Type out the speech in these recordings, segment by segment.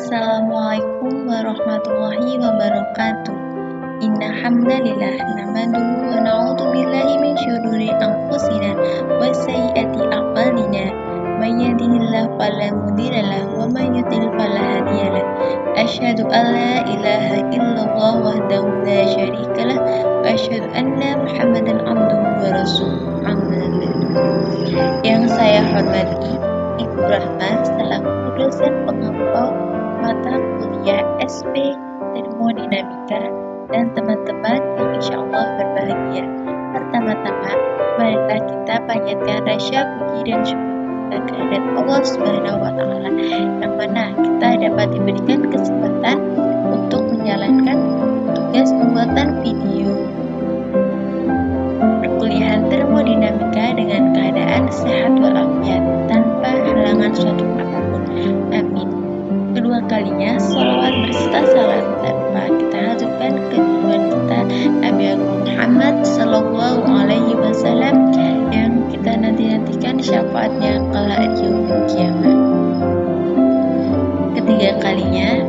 Assalamualaikum warahmatullahi wabarakatuh. Inna hamdalillah nahmaduhu wa na'udzu billahi min syururi anfusina wa sayyiati a'malina. May yahdihillahu fala mudilla lahu wa may yudlil fala hadiya lahu. Asyhadu an la ilaha illallah wahdahu la syarika lah wa asyhadu anna Muhammadan abduhu wa rasuluh. Yang saya hormati Ibu Rahma selaku dosen pengampau mata kuliah SP Termodinamika dan teman-teman yang insya Allah berbahagia. Pertama-tama, marilah kita panjatkan rasa puji dan syukur kita kehadirat Allah Subhanahu wa Ta'ala, yang mana kita dapat diberikan kesempatan untuk menjalankan tugas pembuatan video perkuliahan termodinamika dengan keadaan sehat walafiat tanpa halangan suatu apapun. Amin. Kedua kalinya, salawat berserta salam tanpa kita haturkan ke junjungan kita Nabi Muhammad Sallallahu Alaihi Wasallam yang kita nantikan syafaatnya kala yaumil kiamat. Ketiga kalinya,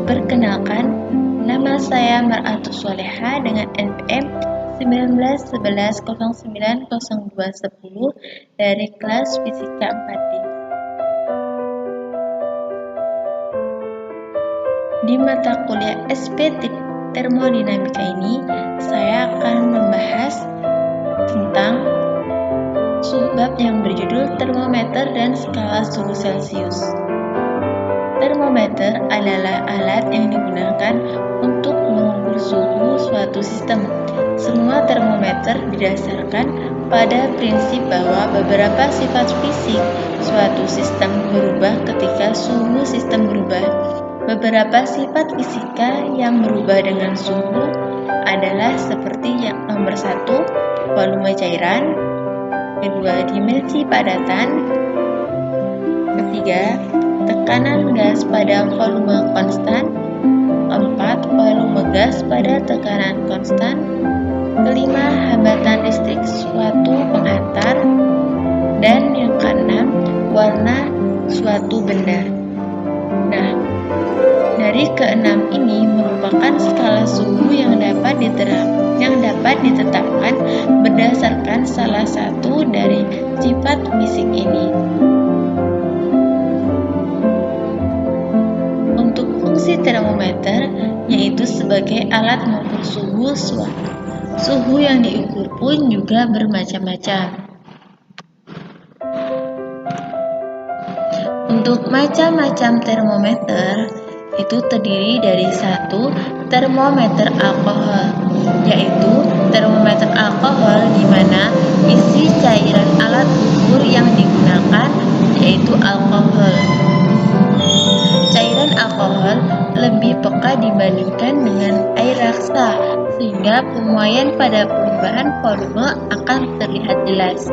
perkenalkan, nama saya Mar'atus Soleha dengan NPM 1911090210 dari kelas Fisika 4D. Di mata kuliah SP Termodinamika ini, saya akan membahas tentang subbab yang berjudul termometer dan skala suhu Celcius. Termometer adalah alat yang digunakan untuk mengukur suhu suatu sistem. Semua termometer didasarkan pada prinsip bahwa beberapa sifat fisik suatu sistem berubah ketika suhu sistem berubah. Beberapa sifat fisika yang berubah dengan suhu adalah seperti yang nomor 1, volume cairan, kedua, dimensi padatan, ketiga, tekanan gas pada volume konstan, keempat, volume gas pada tekanan konstan, kelima, hambatan listrik suatu pengantar, dan yang keenam, warna suatu benda. Nah, dari keenam ini merupakan skala suhu yang dapat ditetapkan berdasarkan salah satu dari sifat fisik ini. Untuk fungsi termometer, yaitu sebagai alat mengukur suhu suatu. Suhu yang diukur pun juga bermacam-macam. Untuk macam-macam termometer, itu terdiri dari 1. Termometer alkohol, yaitu termometer alkohol di mana isi cairan alat ukur yang digunakan yaitu alkohol. Cairan alkohol lebih peka dibandingkan dengan air raksa, sehingga pemuaian pada perubahan volume akan terlihat jelas.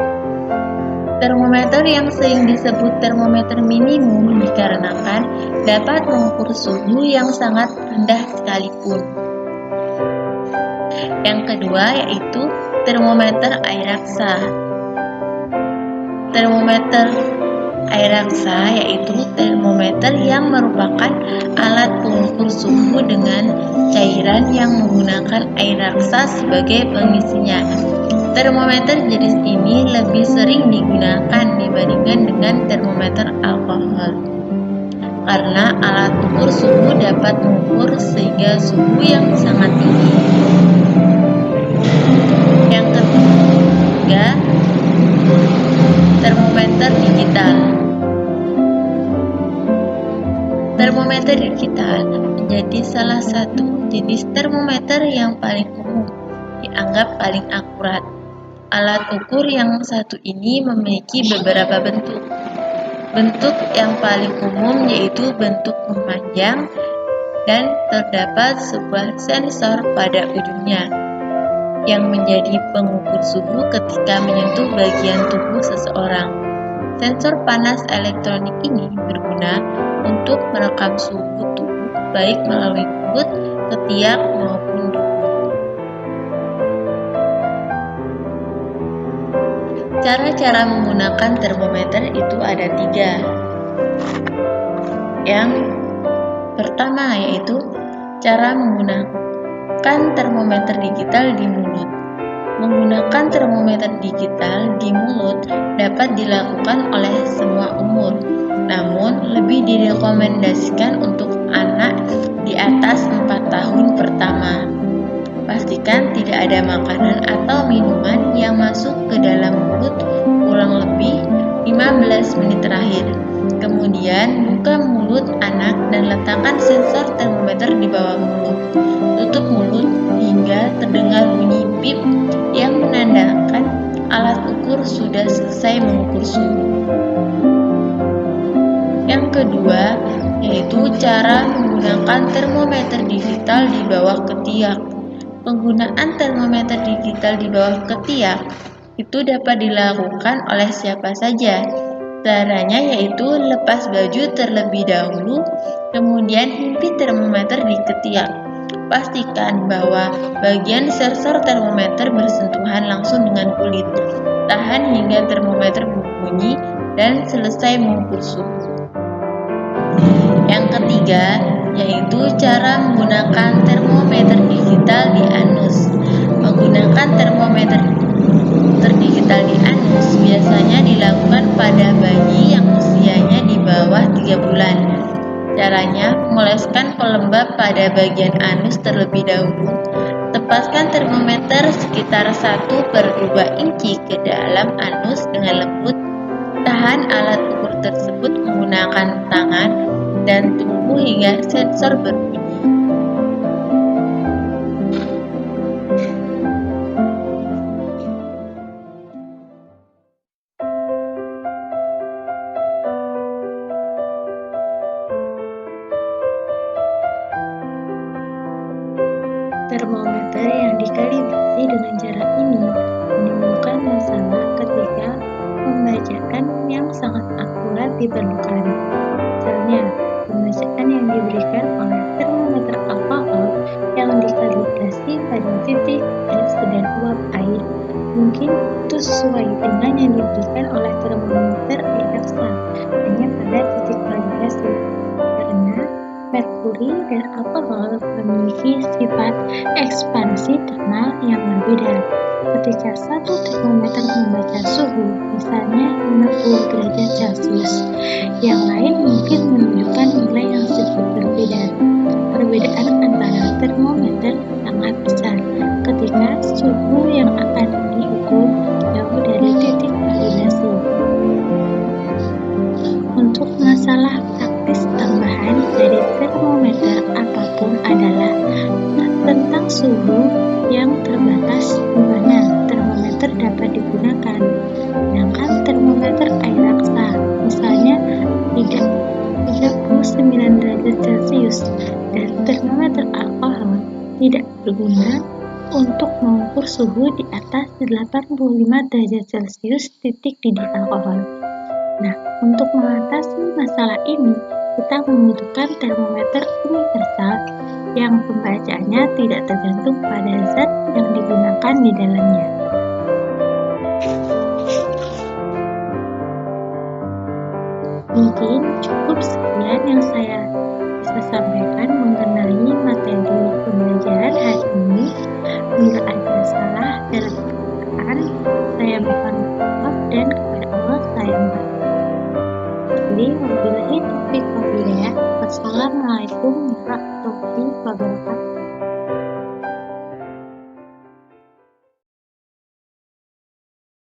Termometer yang sering disebut termometer minimum dikarenakan dapat mengukur suhu yang sangat rendah sekalipun. Yang kedua yaitu termometer air raksa. Termometer air raksa yaitu termometer yang merupakan alat pengukur suhu dengan cairan yang menggunakan air raksa sebagai pengisinya. Termometer jenis ini lebih sering digunakan dibandingkan dengan termometer alkohol, karena alat ukur suhu dapat mengukur sehingga suhu yang sangat tinggi. Yang ketiga, termometer digital. Termometer digital menjadi salah satu jenis termometer yang paling umum, dianggap paling akurat. Alat ukur yang satu ini memiliki beberapa bentuk. Bentuk yang paling umum yaitu bentuk memanjang dan terdapat sebuah sensor pada ujungnya yang menjadi pengukur suhu ketika menyentuh bagian tubuh seseorang. Sensor panas elektronik ini berguna untuk merekam suhu tubuh baik melalui mulut, ketiak maupun dubur. Cara-cara menggunakan termometer itu ada 3. Yang pertama yaitu cara menggunakan termometer digital di mulut. Menggunakan termometer digital di mulut dapat dilakukan oleh semua umur, namun lebih direkomendasikan untuk anak di atas 4 tahun pertama. Pastikan tidak ada makanan atau minuman yang masuk ke dalam mulut kurang lebih 15 menit terakhir. Kemudian buka mulut anak dan letakkan sensor termometer di bawah mulut. Tutup mulut hingga terdengar bunyi bip yang menandakan alat ukur sudah selesai mengukur suhu. Yang kedua yaitu cara menggunakan termometer digital di bawah ketiak. Penggunaan termometer digital di bawah ketiak itu dapat dilakukan oleh siapa saja. Caranya yaitu lepas baju terlebih dahulu, kemudian himpit termometer di ketiak. Pastikan bahwa bagian sensor termometer bersentuhan langsung dengan kulit. Tahan hingga termometer berbunyi dan selesai mengukur suhu. Yang ketiga yaitu cara menggunakan termometer digital di anus. Menggunakan termometer digital di anus biasanya dilakukan pada bayi yang usianya di bawah 3 bulan. Caranya, moleskan pelembab pada bagian anus terlebih dahulu. Tepaskan termometer sekitar 1/2 inci ke dalam anus dengan lembut. Tahan alat ukur tersebut menggunakan tangan dan tunggu hingga sensor berbunyi. Termometer yang dikalibrasi dengan cara ini menimbulkan masalah ketika pembacaan yang sangat akurat diperlukan. Misalnya, pembacaan yang diberikan oleh termometer alkohol yang dikalibrasi pada titik es dan uap air mungkin itu sesuai dengan yang diberikan oleh termometer EFSA hanya pada titik kalibrasi, karena merkuri dan alkohol memiliki sifat ekspansi thermal yang berbeda. Ketika satu termometer membaca suhu, misalnya 50 derajat Celcius, yang lain mungkin menunjukkan nilai yang sedikit berbeda. Perbedaan antara termometer sangat besar ketika suhu yang akan diukur jauh dari titik kalibrasi. Untuk masalah praktis tambahan dari termometer apapun adalah tentang suhu yang terbatas di mana termometer dapat digunakan. Sedangkan termometer air raksa, misalnya 39 derajat Celcius, dan termometer alkohol tidak berguna untuk mengukur suhu di atas 85 derajat Celcius titik didih alkohol. Nah, untuk mengatasi masalah ini, kita membutuhkan termometer universal yang pembacaannya tidak tergantung pada zat yang digunakan di dalamnya. Mungkin cukup sekian yang saya bisa sampaikan mengenai materi pembelajaran hari ini. Bila ada salah dalam perkataan, saya mohon maaf dan kepada Allah saya mohon. Jadi, wabillahi taufiq wal hidayah. Wassalamualaikum warahmatullahi wabarakatuh.